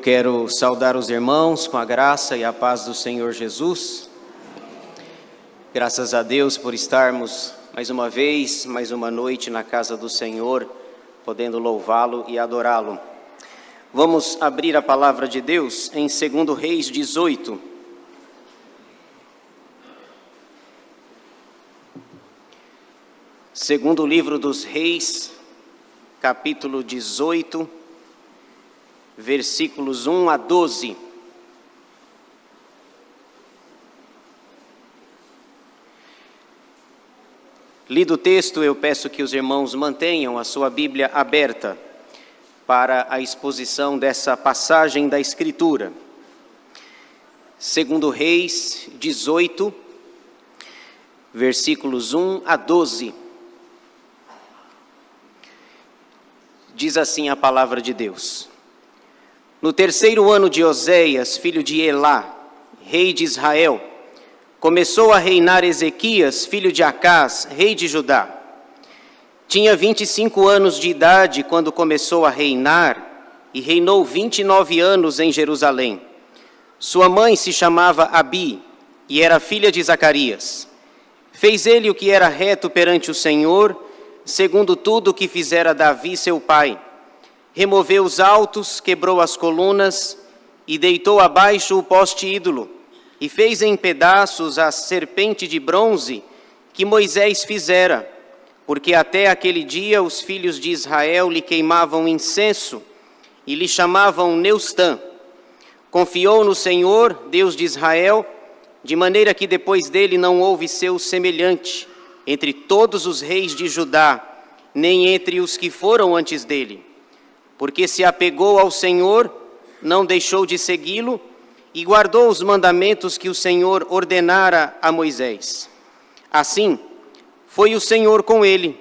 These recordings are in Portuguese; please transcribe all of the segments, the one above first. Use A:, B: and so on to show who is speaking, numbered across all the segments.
A: quero saudar os irmãos com a graça e a paz do Senhor Jesus. Graças a Deus por estarmos mais uma vez, mais uma noite na casa do Senhor, podendo louvá-lo e adorá-lo. Vamos abrir a palavra de Deus em 2 Reis 18. Segundo livro dos Reis, capítulo 18, versículos 1 a 12. Lido o texto, eu peço que os irmãos mantenham a sua Bíblia aberta para a exposição dessa passagem da Escritura. 2 Reis 18, versículos 1 a 12. Diz assim a palavra de Deus. No terceiro ano de Oséias, filho de Elá, rei de Israel, começou a reinar Ezequias, filho de Acás, rei de Judá. Tinha 25 anos de idade quando começou a reinar e reinou 29 anos em Jerusalém. Sua mãe se chamava Abi e era filha de Zacarias. Fez ele o que era reto perante o Senhor, segundo tudo o que fizera Davi seu pai. Removeu os altos, quebrou as colunas e deitou abaixo o poste ídolo, e fez em pedaços a serpente de bronze que Moisés fizera, porque até aquele dia os filhos de Israel lhe queimavam incenso e lhe chamavam Neustã. Confiou no Senhor, Deus de Israel, de maneira que depois dele não houve seu semelhante entre todos os reis de Judá, nem entre os que foram antes dele. Porque se apegou ao Senhor, não deixou de segui-lo e guardou os mandamentos que o Senhor ordenara a Moisés. Assim, foi o Senhor com ele.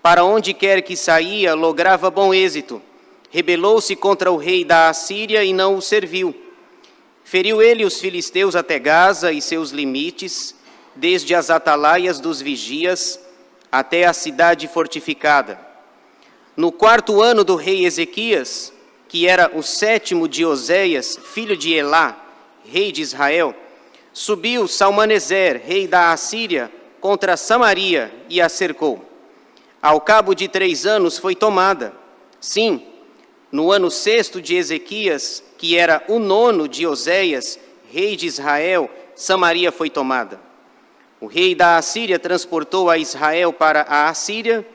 A: Para onde quer que saía, lograva bom êxito. Rebelou-se contra o rei da Assíria e não o serviu. Feriu ele os filisteus até Gaza e seus limites, desde as atalaias dos vigias até a cidade fortificada. No quarto ano do rei Ezequias, que era o 7º de Oséias, filho de Elá, rei de Israel, subiu Salmaneser, rei da Assíria, contra Samaria e a cercou. Ao cabo de 3 anos foi tomada. Sim, no ano 6º de Ezequias, que era o 9º de Oséias, rei de Israel, Samaria foi tomada. O rei da Assíria transportou a Israel para a Assíria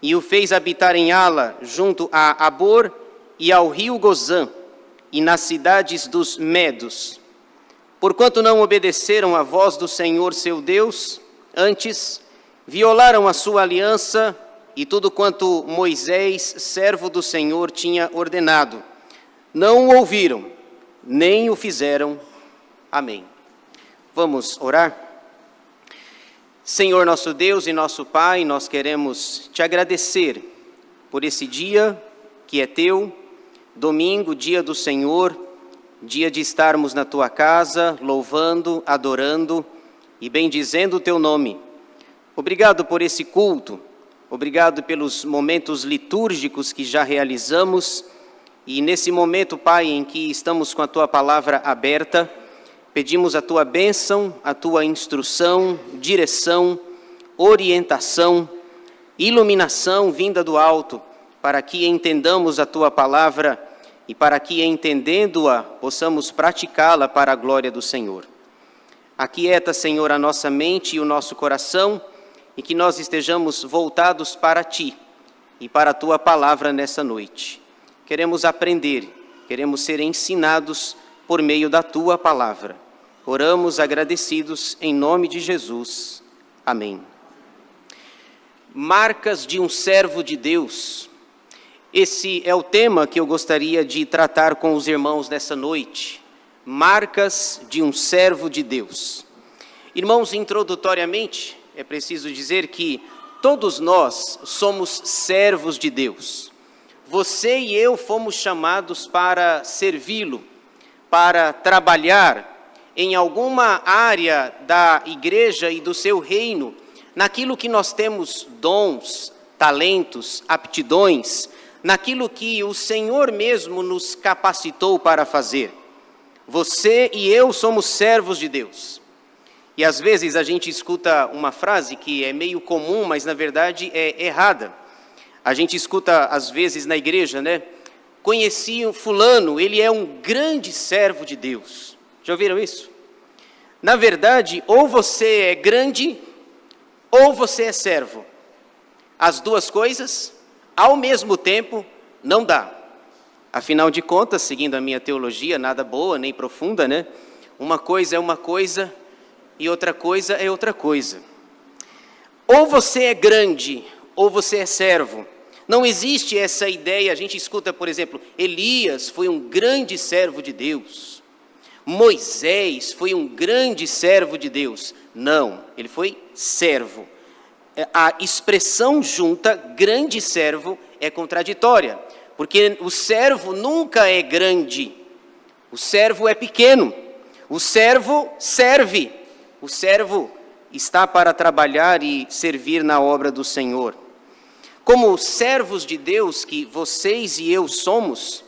A: e o fez habitar em Ala, junto a Abor e ao rio Gozã, e nas cidades dos Medos. Porquanto não obedeceram à voz do Senhor seu Deus, antes violaram a sua aliança e tudo quanto Moisés, servo do Senhor, tinha ordenado. Não o ouviram, nem o fizeram. Amém. Vamos orar? Senhor nosso Deus e nosso Pai, nós queremos te agradecer por esse dia que é teu, domingo, dia do Senhor, dia de estarmos na tua casa, louvando, adorando e bendizendo o teu nome. Obrigado por esse culto, obrigado pelos momentos litúrgicos que já realizamos e nesse momento, Pai, em que estamos com a tua palavra aberta, pedimos a tua bênção, a tua instrução, direção, orientação, iluminação vinda do alto, para que entendamos a tua palavra e para que, entendendo-a, possamos praticá-la para a glória do Senhor. Aquieta, Senhor, a nossa mente e o nosso coração e que nós estejamos voltados para ti e para a tua palavra nessa noite. Queremos aprender, queremos ser ensinados por meio da tua palavra. Oramos agradecidos em nome de Jesus. Amém. Marcas de um servo de Deus. Esse é o tema que eu gostaria de tratar com os irmãos nessa noite. Marcas de um servo de Deus. Irmãos, introdutoriamente, é preciso dizer que todos nós somos servos de Deus. Você e eu fomos chamados para servi-lo, para trabalhar em alguma área da igreja e do seu reino, naquilo que nós temos dons, talentos, aptidões, naquilo que o Senhor mesmo nos capacitou para fazer. Você e eu somos servos de Deus. E às vezes a gente escuta uma frase que é meio comum, mas na verdade é errada. A gente escuta às vezes na igreja, né? Conheci um fulano, ele é um grande servo de Deus. Já ouviram isso? Na verdade, ou você é grande, ou você é servo. As duas coisas, ao mesmo tempo, não dá. Afinal de contas, seguindo a minha teologia, nada boa nem profunda, né? Uma coisa é uma coisa e outra coisa é outra coisa. Ou você é grande, ou você é servo. Não existe essa ideia, a gente escuta, por exemplo, Elias foi um grande servo de Deus. Moisés foi um grande servo de Deus. Não, ele foi servo. A expressão junta, grande servo, é contraditória, porque o servo nunca é grande, o servo é pequeno, o servo serve, o servo está para trabalhar e servir na obra do Senhor. Como servos de Deus que vocês e eu somos,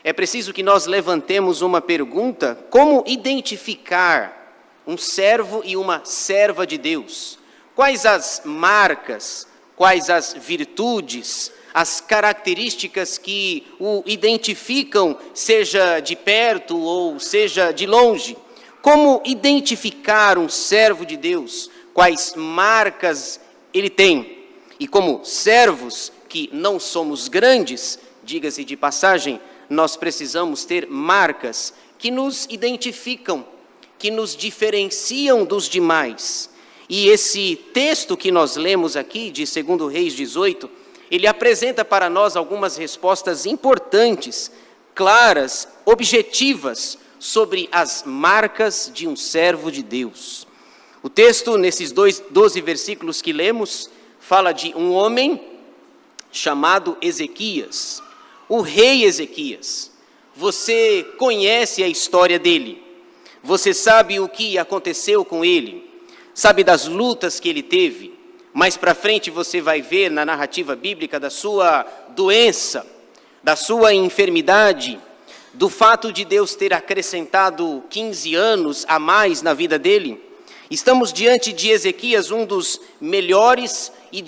A: é preciso que nós levantemos uma pergunta: como identificar um servo e uma serva de Deus? Quais as marcas, quais as virtudes, as características que o identificam, seja de perto ou seja de longe? Como identificar um servo de Deus? Quais marcas ele tem? E como servos que não somos grandes, diga-se de passagem, nós precisamos ter marcas que nos identificam, que nos diferenciam dos demais. E esse texto que nós lemos aqui, de 2 Reis 18, ele apresenta para nós algumas respostas importantes, claras, objetivas, sobre as marcas de um servo de Deus. O texto, nesses 12 versículos que lemos, fala de um homem chamado Ezequias, o rei Ezequias. Você conhece a história dele, você sabe o que aconteceu com ele, sabe das lutas que ele teve. Mais para frente você vai ver na narrativa bíblica da sua doença, da sua enfermidade, do fato de Deus ter acrescentado 15 anos a mais na vida dele. Estamos diante de Ezequias, um dos melhores e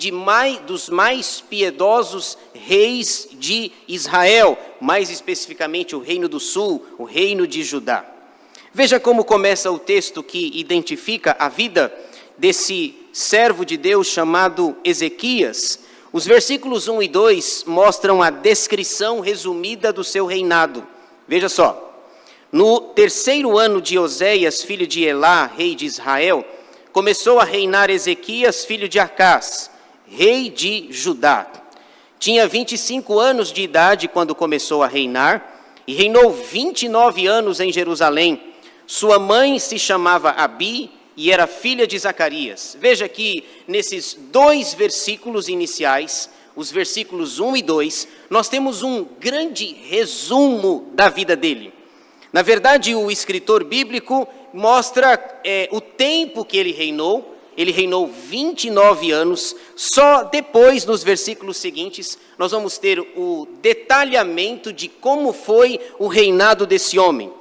A: dos mais piedosos reis de Israel, mais especificamente o reino do sul, o reino de Judá. Veja como começa o texto que identifica a vida desse servo de Deus chamado Ezequias. Os versículos 1 e 2 mostram a descrição resumida do seu reinado. Veja só, no 3º ano de Oséias, filho de Elá, rei de Israel, começou a reinar Ezequias, filho de Acás, rei de Judá. Tinha 25 anos de idade quando começou a reinar e reinou 29 anos em Jerusalém. Sua mãe se chamava Abi e era filha de Zacarias. Veja que nesses 2 versículos iniciais, os versículos 1 e 2, nós temos um grande resumo da vida dele. Na verdade, o escritor bíblico mostra o tempo que ele reinou. Ele reinou 29 anos. Só depois, nos versículos seguintes, nós vamos ter o detalhamento de como foi o reinado desse homem.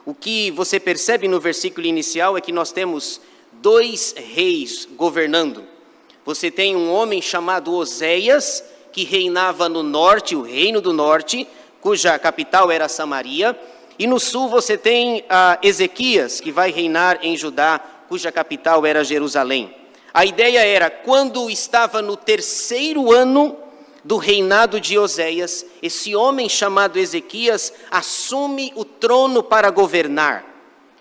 A: O que você percebe no versículo inicial é que nós temos 2 reis governando. Você tem um homem chamado Oséias, que reinava no norte, o reino do norte, cuja capital era Samaria. E no sul você tem Ezequias, que vai reinar em Judá, cuja capital era Jerusalém. A ideia era, quando estava no 3º ano do reinado de Oséias, esse homem chamado Ezequias assume o trono para governar.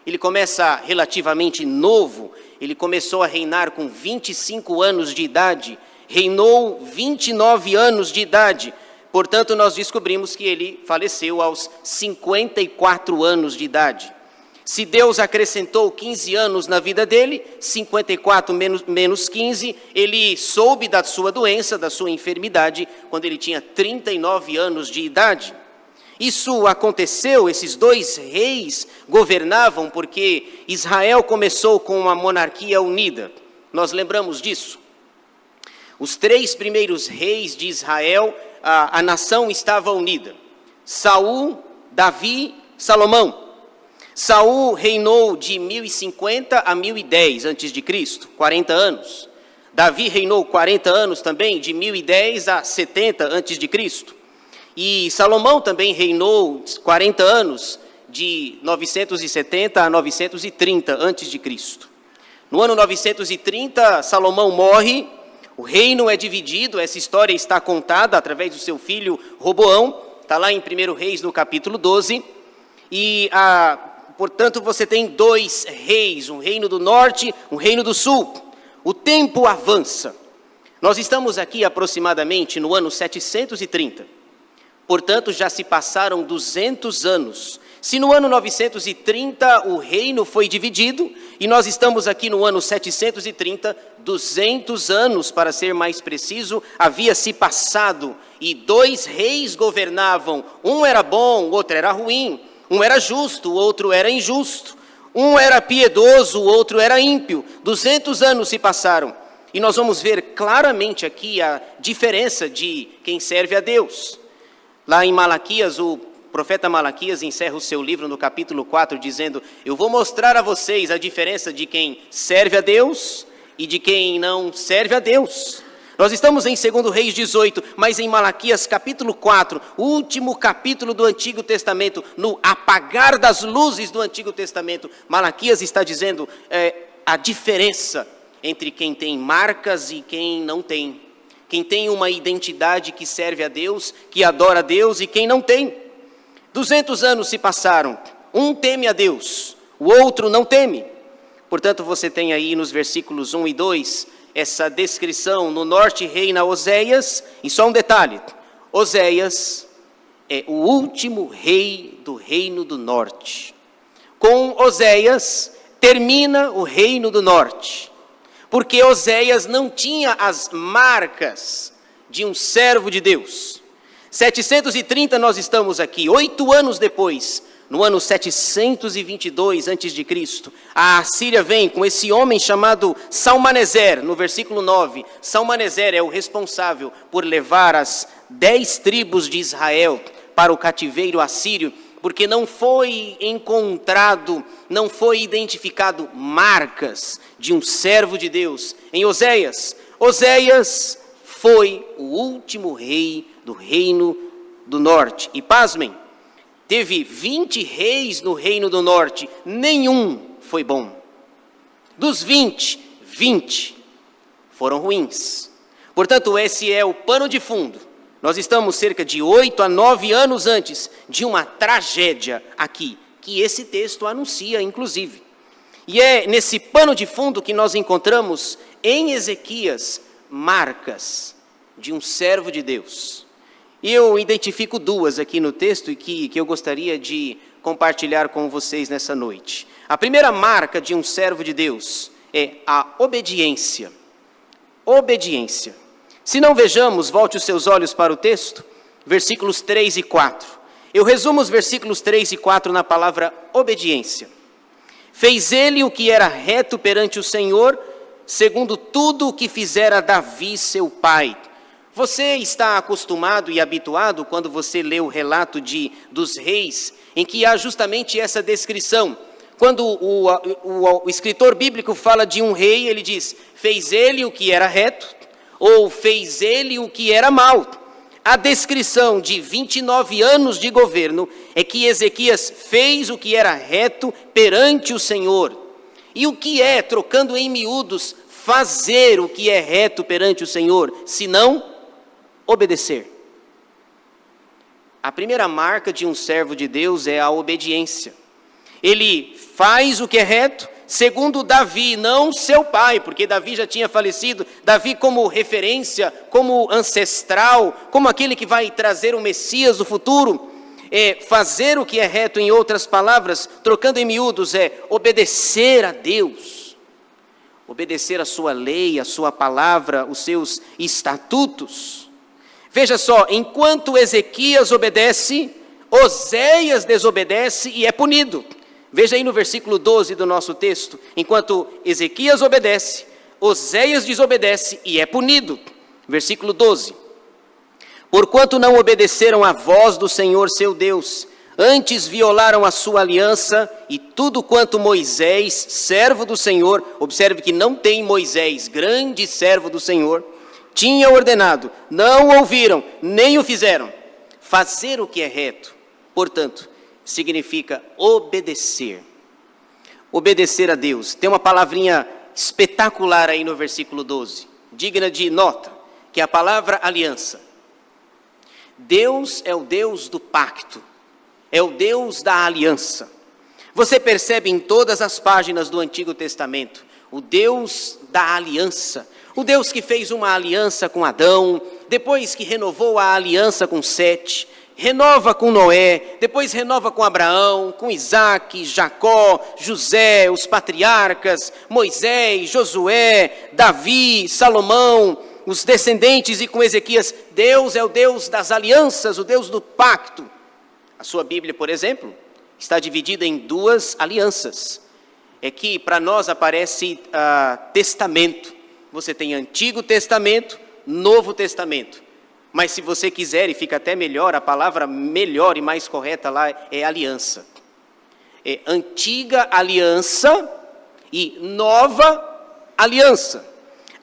A: Ele começa relativamente novo, ele começou a reinar com 25 anos de idade, reinou 29 anos de idade. Portanto, nós descobrimos que ele faleceu aos 54 anos de idade. Se Deus acrescentou 15 anos na vida dele, 54 menos 15, ele soube da sua doença, da sua enfermidade, quando ele tinha 39 anos de idade. Isso aconteceu, esses 2 reis governavam porque Israel começou com uma monarquia unida. Nós lembramos disso. Os 3 primeiros reis de Israel a nação estava unida. Saul, Davi, Salomão. Saul reinou de 1050 a 1010 a.C., 40 anos. Davi reinou 40 anos também, de 1010 a 70 a.C. E Salomão também reinou 40 anos, de 970 a 930 a.C. No ano 930, Salomão morre, o reino é dividido, essa história está contada através do seu filho Roboão, está lá em 1 Reis, no capítulo 12, e portanto você tem dois reis, um reino do norte, um reino do sul. O tempo avança. Nós estamos aqui aproximadamente no ano 730. Portanto, já se passaram 200 anos. Se no ano 930 o reino foi dividido, e nós estamos aqui no ano 730, 200 anos, para ser mais preciso, havia se passado, e dois reis governavam. Um era bom, o outro era ruim. Um era justo, o outro era injusto. Um era piedoso, o outro era ímpio. 200 anos se passaram. E nós vamos ver claramente aqui a diferença de quem serve a Deus. Lá em Malaquias, o profeta Malaquias encerra o seu livro no capítulo 4, dizendo: eu vou mostrar a vocês a diferença de quem serve a Deus e de quem não serve a Deus. Nós estamos em 2 Reis 18, mas em Malaquias capítulo 4, o último capítulo do Antigo Testamento, no apagar das luzes do Antigo Testamento, Malaquias está dizendo a diferença entre quem tem marcas e quem não tem. Quem tem uma identidade que serve a Deus, que adora a Deus, e quem não tem. 200 anos se passaram, um teme a Deus, o outro não teme. Portanto, você tem aí nos versículos 1 e 2, essa descrição: no norte reina Oséias, e só um detalhe, Oséias é o último rei do reino do norte. Com Oséias termina o reino do norte, porque Oséias não tinha as marcas de um servo de Deus. 730 nós estamos aqui, 8 anos depois, no ano 722 a.C., a Assíria vem com esse homem chamado Salmaneser, no versículo 9. Salmaneser é o responsável por levar as 10 tribos de Israel para o cativeiro assírio, porque não foi encontrado, não foi identificado marcas de um servo de Deus em Oséias. Oséias foi o último rei do reino do norte. E pasmem, teve 20 reis no reino do norte, nenhum foi bom. Dos 20 foram ruins. Portanto, esse é o pano de fundo. Nós estamos cerca de 8 a 9 anos antes de uma tragédia aqui, que esse texto anuncia, inclusive. E é nesse pano de fundo que nós encontramos em Ezequias marcas de um servo de Deus. E eu identifico duas aqui no texto e que eu gostaria de compartilhar com vocês nessa noite. A primeira marca de um servo de Deus é a obediência. Obediência. Se não vejamos, volte os seus olhos para o texto, versículos 3 e 4. Eu resumo os versículos 3 e 4 na palavra obediência. Fez ele o que era reto perante o Senhor, segundo tudo o que fizera Davi, seu pai. Você está acostumado e habituado, quando você lê o relato dos reis, em que há justamente essa descrição. Quando o escritor bíblico fala de um rei, ele diz: fez ele o que era reto, ou fez ele o que era mal. A descrição de 29 anos de governo é que Ezequias fez o que era reto perante o Senhor. E o que é, trocando em miúdos, fazer o que é reto perante o Senhor, senão obedecer? A primeira marca de um servo de Deus é a obediência. Ele faz o que é reto, segundo Davi, não seu pai, porque Davi já tinha falecido. Davi como referência, como ancestral, como aquele que vai trazer o Messias do futuro. Fazer o que é reto, em outras palavras, trocando em miúdos, é obedecer a Deus. Obedecer a sua lei, a sua palavra, os seus estatutos. Veja só, enquanto Ezequias obedece, Oséias desobedece e é punido. Veja aí no versículo 12 do nosso texto. Enquanto Ezequias obedece, Oséias desobedece e é punido. Versículo 12. Porquanto não obedeceram à voz do Senhor seu Deus, antes violaram a sua aliança e tudo quanto Moisés, servo do Senhor, observe que não tem Moisés, grande servo do Senhor, tinha ordenado, não ouviram, nem o fizeram. Fazer o que é reto, portanto, significa obedecer. Obedecer a Deus. Tem uma palavrinha espetacular aí no versículo 12, digna de nota, que é a palavra aliança. Deus é o Deus do pacto, é o Deus da aliança. Você percebe em todas as páginas do Antigo Testamento, o Deus da aliança, o Deus que fez uma aliança com Adão, depois que renovou a aliança com Sete, renova com Noé, depois renova com Abraão, com Isaac, Jacó, José, os patriarcas, Moisés, Josué, Davi, Salomão, os descendentes e com Ezequias. Deus é o Deus das alianças, o Deus do pacto. A sua Bíblia, por exemplo, está dividida em duas alianças. É que para nós aparece testamento. Você tem Antigo Testamento, Novo Testamento. Mas se você quiser, e fica até melhor, a palavra melhor e mais correta lá é aliança. É antiga aliança e nova aliança.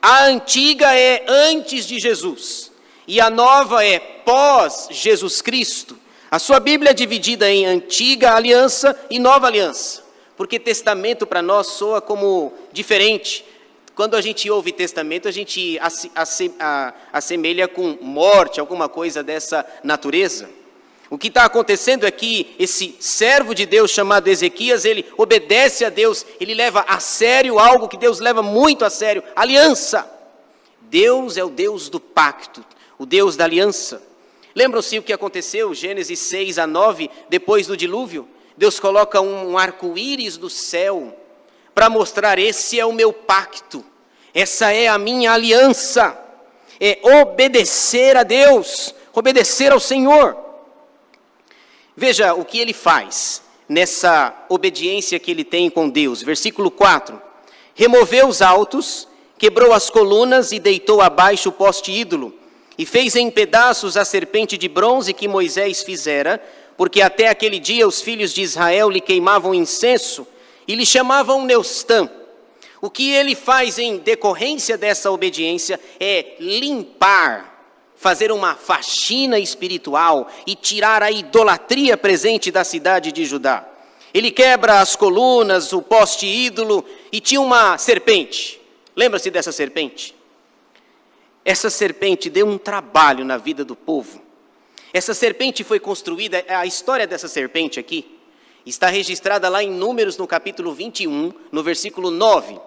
A: A antiga é antes de Jesus e a nova é pós Jesus Cristo. A sua Bíblia é dividida em antiga aliança e nova aliança, porque testamento para nós soa como diferente. Quando a gente ouve testamento, a gente assemelha com morte, alguma coisa dessa natureza. O que está acontecendo é que esse servo de Deus chamado Ezequias, ele obedece a Deus, ele leva a sério algo que Deus leva muito a sério, aliança. Deus é o Deus do pacto, o Deus da aliança. Lembram-se o que aconteceu, Gênesis 6-9, depois do dilúvio? Deus coloca um arco-íris do céu, para mostrar, esse é o meu pacto, essa é a minha aliança, é obedecer a Deus, obedecer ao Senhor. Veja o que ele faz nessa obediência que ele tem com Deus, versículo 4, removeu os altos, quebrou as colunas e deitou abaixo o poste ídolo, e fez em pedaços a serpente de bronze que Moisés fizera, porque até aquele dia os filhos de Israel lhe queimavam incenso, e lhe chamavam Neustã. O que ele faz em decorrência dessa obediência é limpar, fazer uma faxina espiritual e tirar a idolatria presente da cidade de Judá. Ele quebra as colunas, o poste ídolo e tinha uma serpente. Lembra-se dessa serpente? Essa serpente deu um trabalho na vida do povo. Essa serpente foi construída, a história dessa serpente aqui, está registrada lá em Números, no capítulo 21, no versículo 9.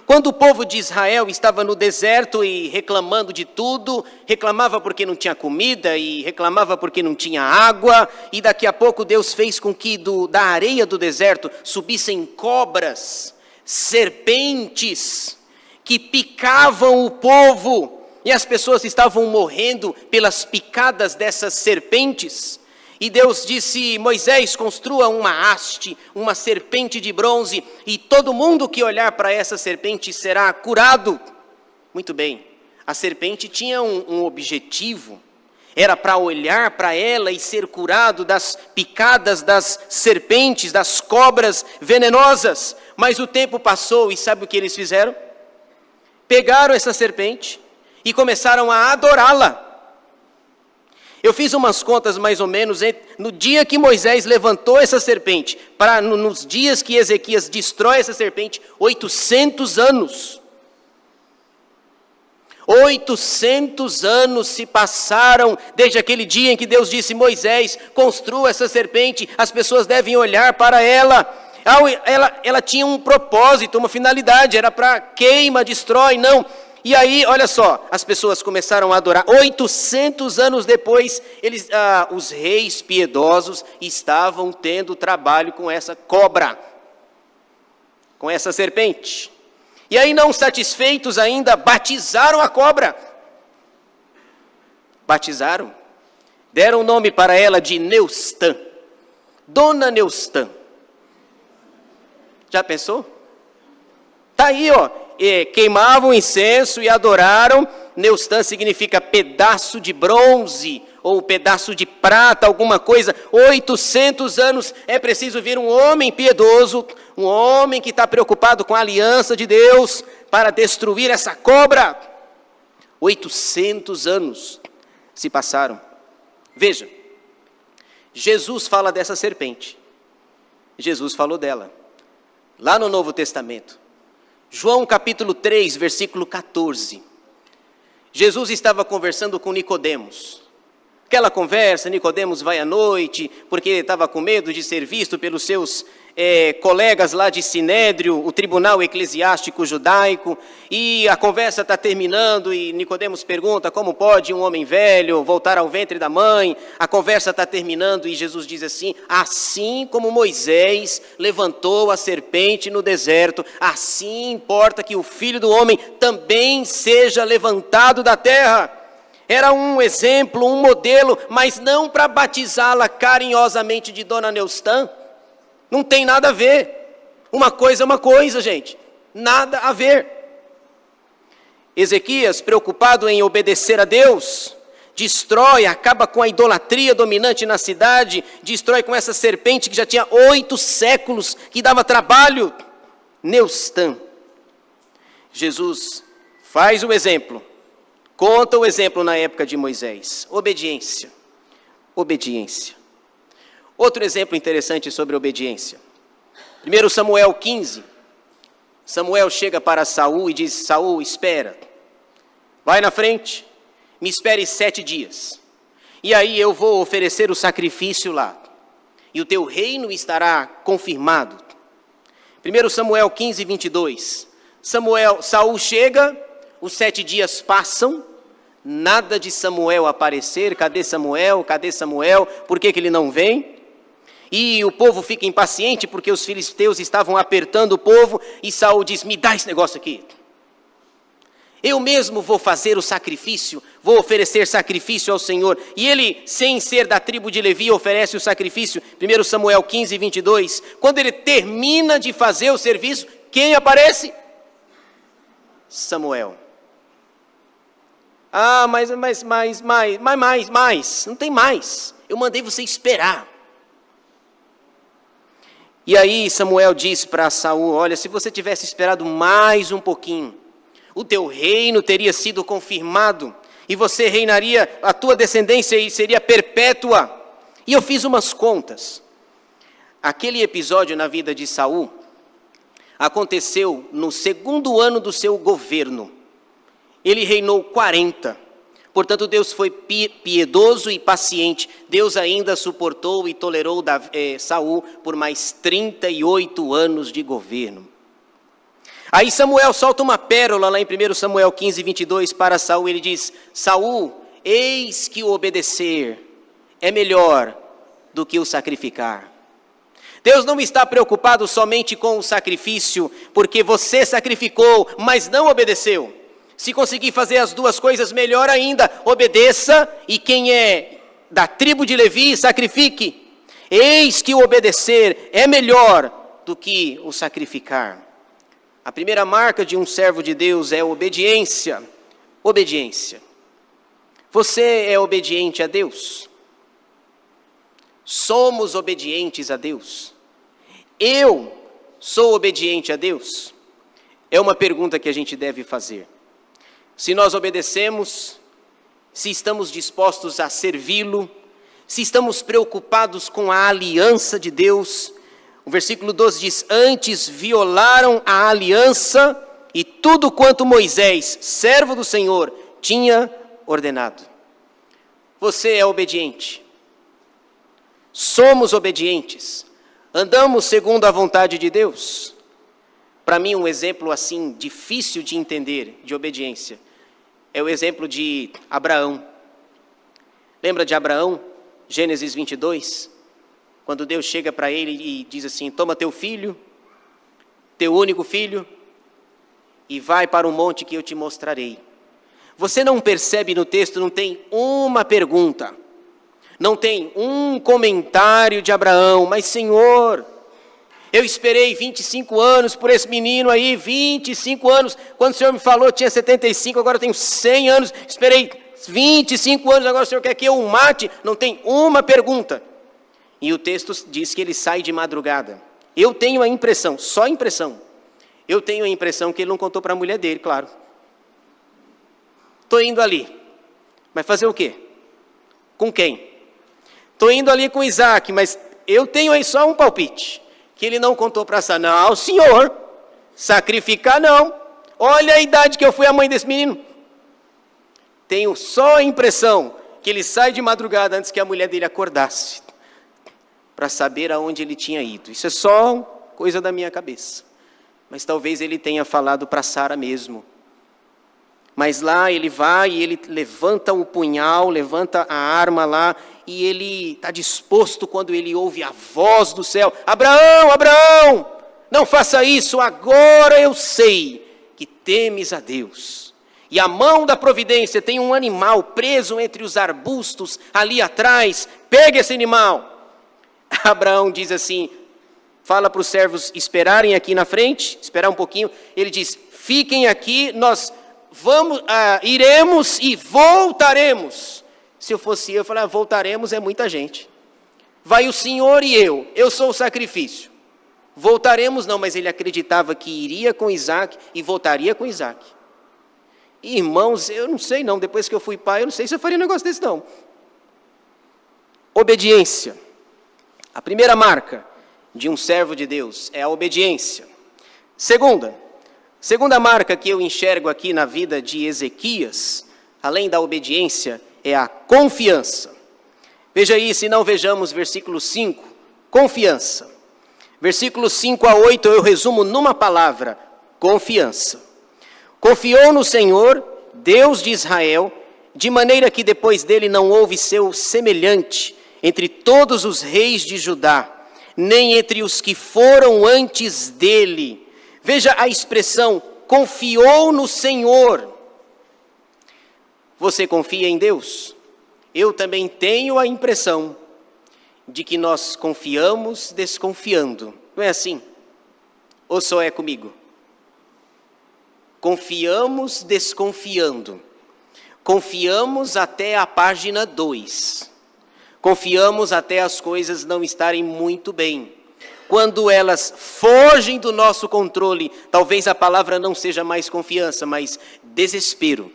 A: Quando o povo de Israel estava no deserto e reclamando de tudo, reclamava porque não tinha comida e reclamava porque não tinha água, e daqui a pouco Deus fez com que da areia do deserto subissem cobras, serpentes, que picavam o povo, e as pessoas estavam morrendo pelas picadas dessas serpentes. E Deus disse, Moisés, construa uma haste, uma serpente de bronze, e todo mundo que olhar para essa serpente será curado. Muito bem, a serpente tinha um objetivo, era para olhar para ela e ser curado das picadas das serpentes, das cobras venenosas. Mas o tempo passou e sabe o que eles fizeram? Pegaram essa serpente e começaram a adorá-la. Eu fiz umas contas mais ou menos, no dia que Moisés levantou essa serpente, nos dias que Ezequias destrói essa serpente, 800 anos. 800 anos se passaram desde aquele dia em que Deus disse, Moisés, construa essa serpente, as pessoas devem olhar para ela. Ela tinha um propósito, uma finalidade, era para queima, destrói, não. E aí, olha só, as pessoas começaram a adorar. 800 anos depois, os reis piedosos estavam tendo trabalho com essa cobra, com essa serpente. E aí, não satisfeitos ainda, batizaram a cobra. Batizaram. Deram o nome para ela de Neustã. Dona Neustã. Já pensou? Está aí, ó. Queimavam incenso e adoraram, Neustã significa pedaço de bronze ou pedaço de prata, alguma coisa. 800 anos é preciso vir um homem piedoso, um homem que está preocupado com a aliança de Deus para destruir essa cobra. 800 anos se passaram. Veja, Jesus fala dessa serpente. Jesus falou dela, lá no Novo Testamento. João capítulo 3, versículo 14. Jesus estava conversando com Nicodemos. Aquela conversa, Nicodemos vai à noite, porque estava com medo de ser visto pelos seus colegas lá de Sinédrio, o tribunal eclesiástico judaico, e a conversa está terminando, e Nicodemos pergunta como pode um homem velho voltar ao ventre da mãe. A conversa está terminando e Jesus diz assim: assim como Moisés levantou a serpente no deserto, assim importa que o Filho do Homem também seja levantado da terra. Era um exemplo, um modelo, mas não para batizá-la carinhosamente de Dona Neustã. Não tem nada a ver. Uma coisa é uma coisa, gente. Nada a ver. Ezequias, preocupado em obedecer a Deus, destrói, acaba com a idolatria dominante na cidade, destrói com essa serpente que já tinha 8 séculos, que dava trabalho. Neustã. Jesus faz o exemplo, conta o exemplo na época de Moisés. Obediência. Obediência. Outro exemplo interessante sobre obediência. 1 Samuel 15. Samuel chega para Saul e diz: Saul, espera. Vai na frente, me espere 7 dias. E aí eu vou oferecer o sacrifício lá. E o teu reino estará confirmado. 1 Samuel 15, 22. Saul chega, os 7 dias passam, nada de Samuel aparecer. Cadê Samuel? Cadê Samuel? Por que ele não vem? E o povo fica impaciente porque os filisteus estavam apertando o povo. E Saul diz: me dá esse negócio aqui. Eu mesmo vou fazer o sacrifício, vou oferecer sacrifício ao Senhor. E ele, sem ser da tribo de Levi, oferece o sacrifício. 1 Samuel 15, 22. Quando ele termina de fazer o serviço, quem aparece? Samuel. Ah, mas, não tem mais. Eu mandei você esperar. E aí Samuel diz para Saul: olha, se você tivesse esperado mais um pouquinho, o teu reino teria sido confirmado, e você reinaria, a tua descendência seria perpétua. E eu fiz umas contas. Aquele episódio na vida de Saul aconteceu no 2º ano do seu governo. Ele reinou 40. Portanto, Deus foi piedoso e paciente. Deus ainda suportou e tolerou Saul por mais 38 anos de governo. Aí Samuel solta uma pérola lá em 1 Samuel 15, 22 para Saul. Ele diz: Saul, eis que o obedecer é melhor do que o sacrificar. Deus não está preocupado somente com o sacrifício, porque você sacrificou, mas não obedeceu. Se conseguir fazer as duas coisas, melhor ainda, obedeça, e quem é da tribo de Levi, sacrifique. Eis que o obedecer é melhor do que o sacrificar. A primeira marca de um servo de Deus é obediência. Obediência. Você é obediente a Deus? Somos obedientes a Deus? Eu sou obediente a Deus? É uma pergunta que a gente deve fazer. Se nós obedecemos, se estamos dispostos a servi-lo, se estamos preocupados com a aliança de Deus. O versículo 12 diz: antes violaram a aliança e tudo quanto Moisés, servo do Senhor, tinha ordenado. Você é obediente. Somos obedientes. Andamos segundo a vontade de Deus. Para mim, um exemplo assim, difícil de entender, de obediência, é o exemplo de Abraão. Lembra de Abraão? Gênesis 22? Quando Deus chega para ele e diz assim: toma teu filho, teu único filho, e vai para o monte que eu te mostrarei. Você não percebe no texto, não tem uma pergunta, não tem um comentário de Abraão: mas Senhor, eu esperei 25 anos por esse menino aí, 25 anos. Quando o Senhor me falou, eu tinha 75, agora eu tenho 100 anos. Esperei 25 anos, agora o Senhor quer que eu o mate? Não tem uma pergunta. E o texto diz que ele sai de madrugada. Eu tenho a impressão, só impressão, eu tenho a impressão que ele não contou para a mulher dele, claro. Estou indo ali. Mas fazer o quê? Com quem? Estou indo ali com Isaac, mas eu tenho aí só um palpite. Que ele não contou para Sara. Não, senhor, sacrificar não. Olha a idade que eu fui a mãe desse menino. Tenho só a impressão que ele sai de madrugada antes que a mulher dele acordasse, para saber aonde ele tinha ido. Isso é só coisa da minha cabeça. Mas talvez ele tenha falado para Sara mesmo. Mas lá ele vai e ele levanta o punhal, levanta a arma lá, e ele está disposto quando ele ouve a voz do céu. Abraão, Abraão, não faça isso, agora eu sei que temes a Deus. E a mão da providência tem um animal preso entre os arbustos ali atrás, pega esse animal. Abraão diz assim, fala para os servos esperarem aqui na frente, esperar um pouquinho. Ele diz, fiquem aqui, nós iremos e voltaremos. Se eu fosse eu falar, voltaremos é muita gente. Vai o Senhor e eu sou o sacrifício. Voltaremos não, mas ele acreditava que iria com Isaac e voltaria com Isaac. Irmãos, eu não sei não, depois que eu fui pai, eu não sei se eu faria um negócio desse não. Obediência. A primeira marca de um servo de Deus é a obediência. Segunda marca que eu enxergo aqui na vida de Ezequias, além da obediência, é a confiança. Veja aí, se não vejamos versículo 5, confiança. Versículos 5 a 8 eu resumo numa palavra, confiança. Confiou no Senhor, Deus de Israel, de maneira que depois dele não houve seu semelhante entre todos os reis de Judá, nem entre os que foram antes dele. Veja a expressão, confiou no Senhor. Você confia em Deus? Eu também tenho a impressão de que nós confiamos desconfiando. Não é assim? Ou só é comigo? Confiamos desconfiando. Confiamos até a página 2. Confiamos até as coisas não estarem muito bem. Quando elas fogem do nosso controle, talvez a palavra não seja mais confiança, mas desespero.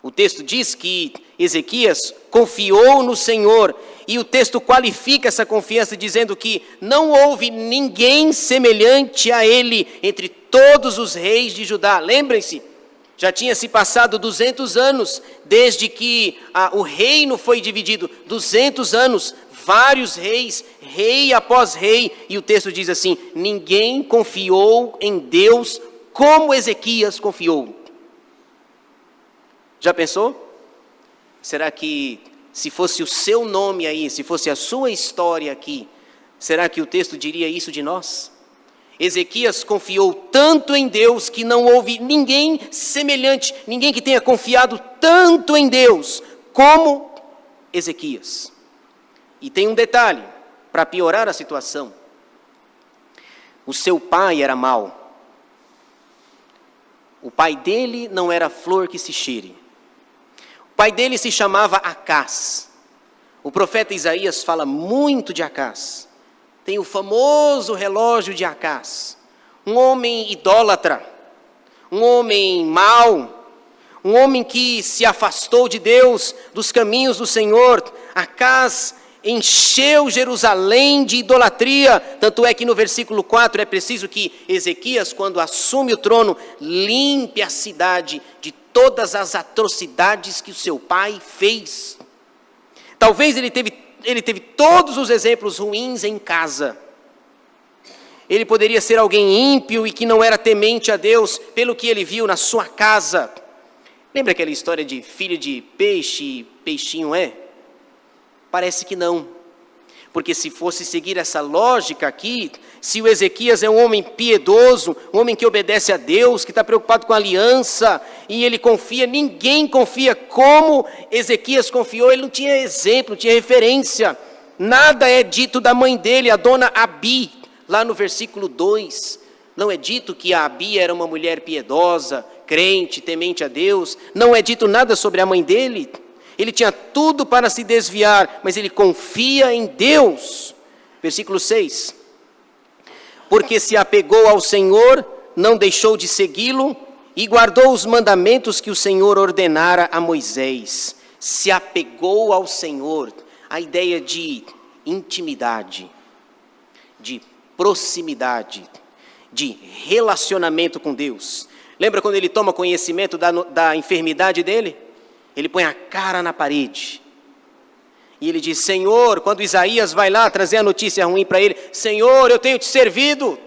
A: O texto diz que Ezequias confiou no Senhor, e o texto qualifica essa confiança dizendo que não houve ninguém semelhante a ele entre todos os reis de Judá. Lembrem-se, já tinha se passado 200 anos desde que o reino foi dividido. 200 anos, vários reis, rei após rei, e o texto diz assim, ninguém confiou em Deus como Ezequias confiou. Já pensou? Será que se fosse o seu nome aí, se fosse a sua história aqui, será que o texto diria isso de nós? Ezequias confiou tanto em Deus que não houve ninguém semelhante, ninguém que tenha confiado tanto em Deus como Ezequias. E tem um detalhe, para piorar a situação. O seu pai era mau. O pai dele não era flor que se cheire. O pai dele se chamava Acás. O profeta Isaías fala muito de Acás. Tem o famoso relógio de Acás. Um homem idólatra, um homem mau, um homem que se afastou de Deus, dos caminhos do Senhor. Acás encheu Jerusalém de idolatria, tanto é que no versículo 4 é preciso que Ezequias, quando assume o trono, limpe a cidade de todas as atrocidades que o seu pai fez. Talvez ele teve todos os exemplos ruins em casa. Ele poderia ser alguém ímpio e que não era temente a Deus pelo que ele viu na sua casa. Lembra aquela história de filho de peixe e peixinho é? Parece que não. Porque se fosse seguir essa lógica aqui, se o Ezequias é um homem piedoso, um homem que obedece a Deus, que está preocupado com a aliança, e ele confia, ninguém confia como Ezequias confiou, ele não tinha exemplo, não tinha referência. Nada é dito da mãe dele, a dona Abi, Lá no versículo 2, não é dito que a Abia era uma mulher piedosa, crente, temente a Deus. Não é dito nada sobre a mãe dele. Ele tinha tudo para se desviar, mas ele confia em Deus. Versículo 6. Porque se apegou ao Senhor, não deixou de segui-lo e guardou os mandamentos que o Senhor ordenara a Moisés. Se apegou ao Senhor. A ideia de intimidade, de proximidade, de relacionamento com Deus. Lembra quando ele toma conhecimento da enfermidade dele? Ele põe a cara na parede. E ele diz: Senhor, quando Isaías vai lá trazer a notícia ruim para ele: Senhor, eu tenho te servido,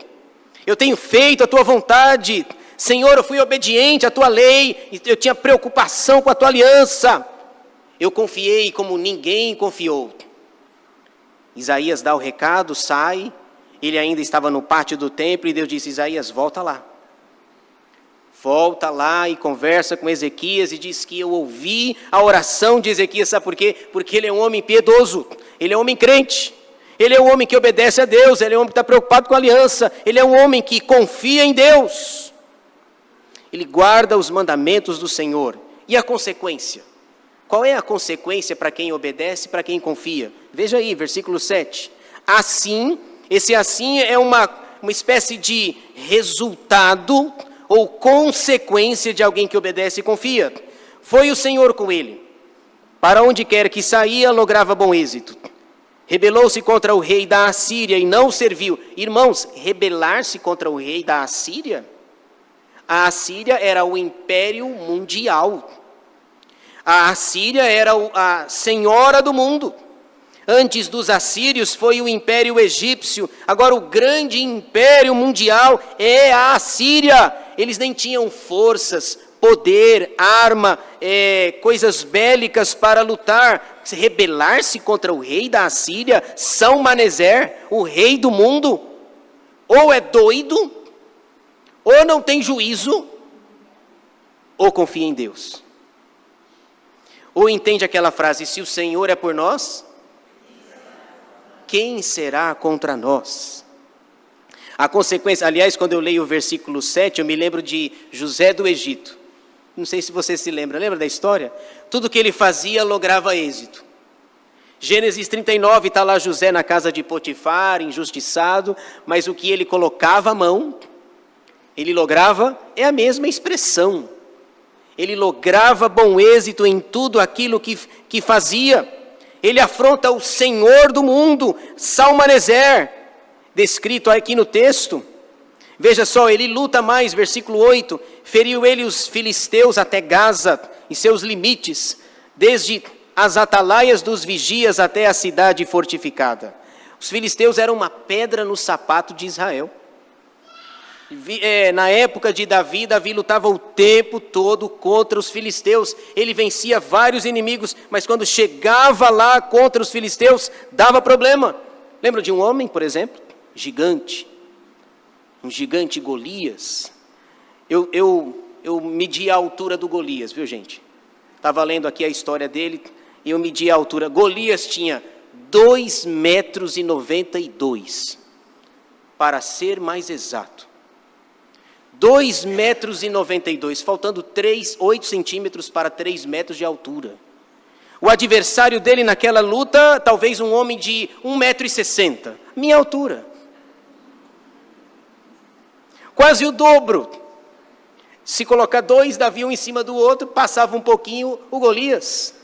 A: eu tenho feito a tua vontade. Senhor, eu fui obediente à tua lei, eu tinha preocupação com a tua aliança. Eu confiei como ninguém confiou. Isaías dá o recado, sai. Ele ainda estava no pátio do templo e Deus disse: Isaías, volta lá. Volta lá e conversa com Ezequias e diz que eu ouvi a oração de Ezequias. Sabe por quê? Porque ele é um homem piedoso, ele é um homem crente, ele é um homem que obedece a Deus, ele é um homem que está preocupado com a aliança, ele é um homem que confia em Deus. Ele guarda os mandamentos do Senhor. E a consequência? Qual é a consequência para quem obedece, para quem confia? Veja aí, versículo 7. Assim, esse assim é uma espécie de resultado ou consequência de alguém que obedece e confia. Foi o Senhor com ele. Para onde quer que saía, lograva bom êxito. Rebelou-se contra o rei da Assíria e não serviu. Irmãos, rebelar-se contra o rei da Assíria? A Assíria era o império mundial. A Assíria era a senhora do mundo. Antes dos assírios foi o império egípcio. Agora o grande império mundial é a Assíria. Eles nem tinham forças, poder, arma, coisas bélicas para lutar. Rebelar-se contra o rei da Assíria, Salmaneser, o rei do mundo, ou é doido, ou não tem juízo, ou confia em Deus. Ou entende aquela frase: se o Senhor é por nós, quem será contra nós? A consequência, aliás, quando eu leio o versículo 7, eu me lembro de José do Egito. Não sei se você se lembra da história? Tudo que ele fazia lograva êxito. Gênesis 39, está lá José na casa de Potifar, injustiçado, mas o que ele colocava a mão, ele lograva, é a mesma expressão. Ele lograva bom êxito em tudo aquilo que fazia. Ele afronta o Senhor do mundo, Salmaneser, descrito aqui no texto. Veja só, ele luta mais, versículo 8, feriu ele os filisteus até Gaza, e seus limites, desde as atalaias dos vigias até a cidade fortificada. Os filisteus eram uma pedra no sapato de Israel. Na época de Davi, Davi lutava o tempo todo contra os filisteus. Ele vencia vários inimigos, mas quando chegava lá contra os filisteus, dava problema. Lembra de um homem, por exemplo? Gigante. Um gigante Golias. Eu medi a altura do Golias, viu, gente? Estava lendo aqui a história dele e eu medi a altura. Golias tinha 2,92 metros. Para ser mais exato. 2,92 metros, faltando 8 centímetros para 3 metros de altura. O adversário dele naquela luta, talvez um homem de 1,60 metros, minha altura. Quase o dobro. Se colocar dois Davi um em cima do outro, passava um pouquinho o Golias.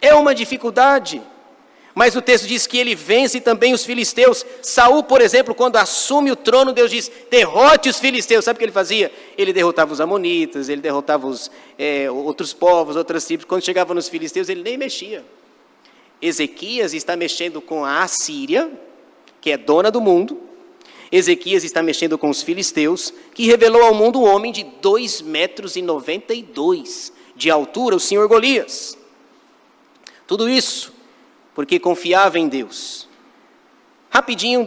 A: É uma dificuldade. Mas o texto diz que ele vence também os filisteus. Saul, por exemplo, quando assume o trono, Deus diz: derrote os filisteus. Sabe o que ele fazia? Ele derrotava os amonitas, ele derrotava os outros povos, outras tribos. Quando chegava nos filisteus, ele nem mexia. Ezequias está mexendo com a Assíria, que é dona do mundo. Ezequias está mexendo com os filisteus, que revelou ao mundo um homem de 2,92 metros de altura, o senhor Golias. Tudo isso porque confiava em Deus. Rapidinho,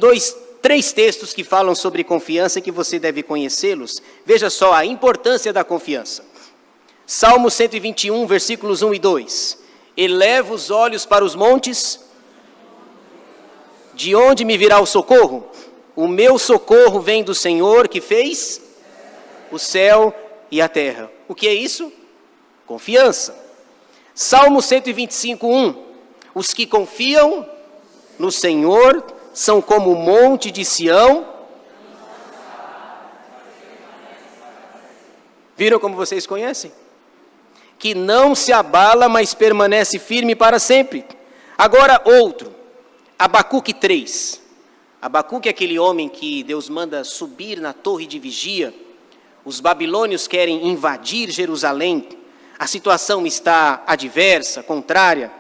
A: 3 textos que falam sobre confiança que você deve conhecê-los. Veja só a importância da confiança. Salmo 121, versículos 1 e 2. Eleva os olhos para os montes, de onde me virá o socorro? O meu socorro vem do Senhor que fez o céu e a terra. O que é isso? Confiança. Salmo 125:1. Os que confiam no Senhor são como o monte de Sião. Viram como vocês conhecem? Que não se abala, mas permanece firme para sempre. Agora outro, Abacuque 3. Abacuque é aquele homem que Deus manda subir na torre de vigia. Os babilônios querem invadir Jerusalém. A situação está adversa, contrária.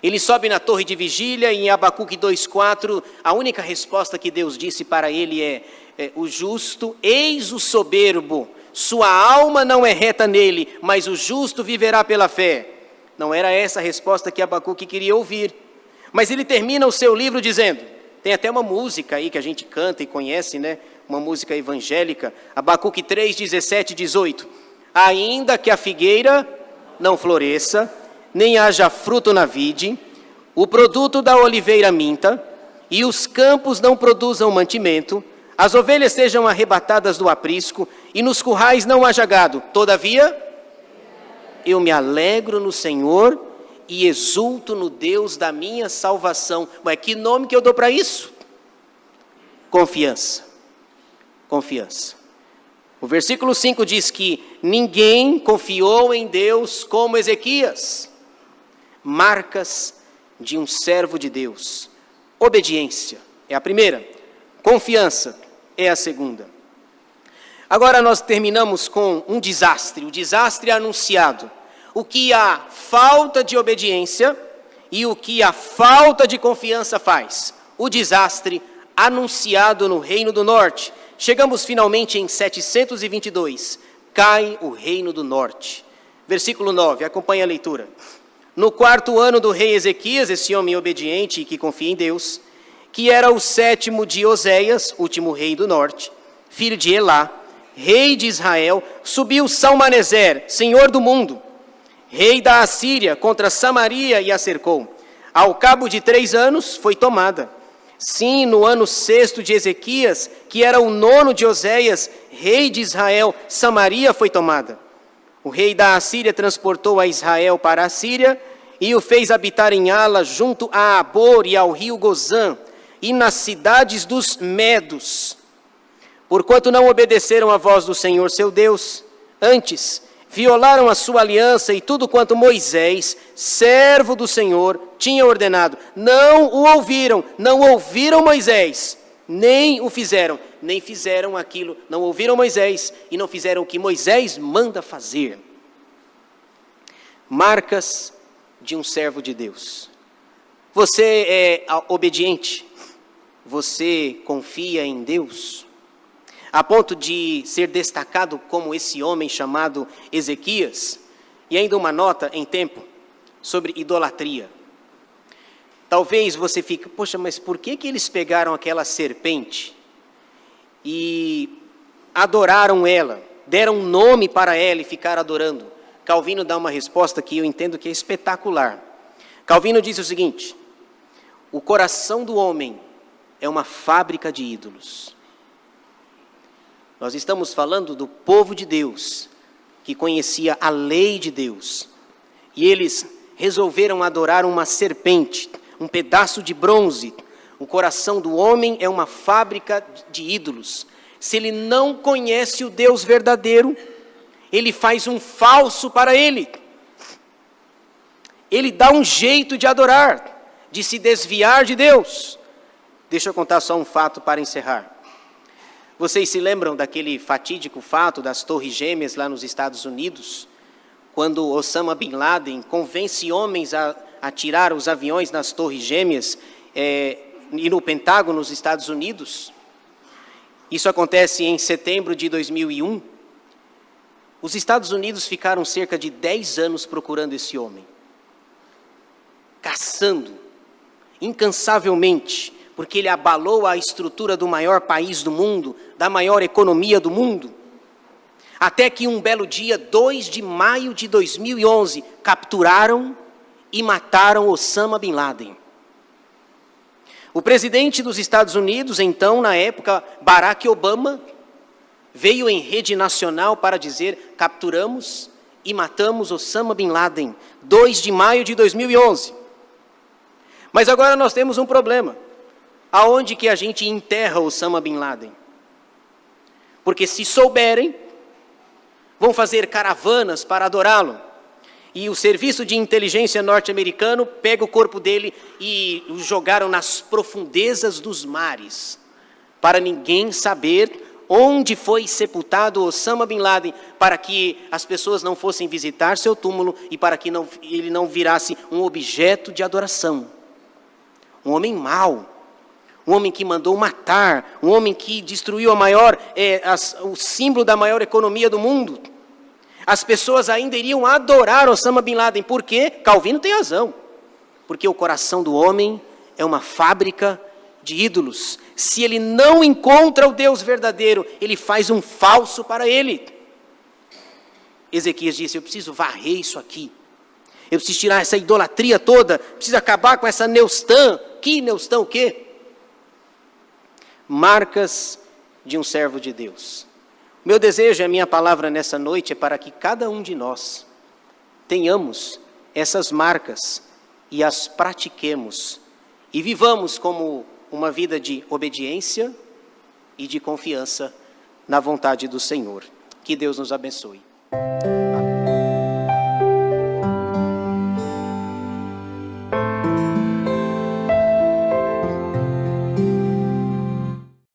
A: Ele sobe na torre de vigília e em Abacuque 2:4, a única resposta que Deus disse para ele é o justo, eis o soberbo, sua alma não é reta nele, mas o justo viverá pela fé. Não era essa a resposta que Abacuque queria ouvir. Mas ele termina o seu livro dizendo, tem até uma música aí que a gente canta e conhece, né? Uma música evangélica, Abacuque 3, 17 e 18. Ainda que a figueira não floresça, nem haja fruto na vide, o produto da oliveira minta, e os campos não produzam mantimento, as ovelhas sejam arrebatadas do aprisco, e nos currais não haja gado. Todavia, eu me alegro no Senhor e exulto no Deus da minha salvação. Mas que nome que eu dou para isso? Confiança. Confiança. O versículo 5 diz que ninguém confiou em Deus como Ezequias. Marcas de um servo de Deus. Obediência é a primeira. Confiança é a segunda. Agora nós terminamos com um desastre, o desastre anunciado. O que a falta de obediência e o que a falta de confiança faz. O desastre anunciado no Reino do Norte. Chegamos finalmente em 722. Cai o Reino do Norte. Versículo 9, acompanhe a leitura. No 4º ano do rei Ezequias, esse homem obediente e que confia em Deus, que era o 7º de Oséias, último rei do norte, filho de Elá, rei de Israel, subiu Salmaneser, senhor do mundo, rei da Assíria, contra Samaria e a cercou. Ao cabo de 3 anos, foi tomada. Sim, no ano 6º de Ezequias, que era o 9º de Oséias, rei de Israel, Samaria foi tomada. O rei da Assíria transportou a Israel para a Síria e o fez habitar em Ala, junto a Abor e ao rio Gozã, e nas cidades dos Medos. Porquanto não obedeceram à voz do Senhor seu Deus, antes violaram a sua aliança e tudo quanto Moisés, servo do Senhor, tinha ordenado. Não o ouviram, não ouviram Moisés, nem o fizeram, nem fizeram aquilo, não ouviram Moisés e não fizeram o que Moisés manda fazer. Marcas de um servo de Deus. Você é obediente? Você confia em Deus? A ponto de ser destacado como esse homem chamado Ezequias? E ainda uma nota em tempo sobre idolatria. Talvez você fique, poxa, mas por que eles pegaram aquela serpente e adoraram ela, deram um nome para ela e ficaram adorando? Calvino dá uma resposta que eu entendo que é espetacular. Calvino diz o seguinte: o coração do homem é uma fábrica de ídolos. Nós estamos falando do povo de Deus, que conhecia a lei de Deus, e eles resolveram adorar uma serpente, um pedaço de bronze. O coração do homem é uma fábrica de ídolos. Se ele não conhece o Deus verdadeiro, ele faz um falso para ele. Ele dá um jeito de adorar, de se desviar de Deus. Deixa eu contar só um fato para encerrar. Vocês se lembram daquele fatídico fato das Torres Gêmeas lá nos Estados Unidos? Quando Osama Bin Laden convence homens a atirar os aviões nas Torres Gêmeas e no Pentágono, nos Estados Unidos? Isso acontece em setembro de 2001. Os Estados Unidos ficaram cerca de 10 anos procurando esse homem. Caçando, incansavelmente, porque ele abalou a estrutura do maior país do mundo, da maior economia do mundo. Até que um belo dia, 2 de maio de 2011, capturaram e mataram Osama Bin Laden. O presidente dos Estados Unidos, então, na época, Barack Obama, veio em rede nacional para dizer: capturamos e matamos Osama Bin Laden, 2 de maio de 2011. Mas agora nós temos um problema. Aonde que a gente enterra Osama Bin Laden? Porque se souberem, vão fazer caravanas para adorá-lo. E o serviço de inteligência norte-americano pega o corpo dele e o jogaram nas profundezas dos mares, para ninguém saber onde foi sepultado Osama Bin Laden, para que as pessoas não fossem visitar seu túmulo e para que ele não virasse um objeto de adoração. Um homem mau, um homem que mandou matar, um homem que destruiu o símbolo da maior economia do mundo. As pessoas ainda iriam adorar Osama Bin Laden. Por quê? Calvino tem razão. Porque o coração do homem é uma fábrica de ídolos. Se ele não encontra o Deus verdadeiro, ele faz um falso para ele. Ezequias disse: eu preciso varrer isso aqui. Eu preciso tirar essa idolatria toda. Preciso acabar com essa Neustã. Que Neustã o quê? Marcas de um servo de Deus. Meu desejo, a minha palavra nessa noite é para que cada um de nós tenhamos essas marcas e as pratiquemos e vivamos como uma vida de obediência e de confiança na vontade do Senhor. Que Deus nos abençoe. Amém.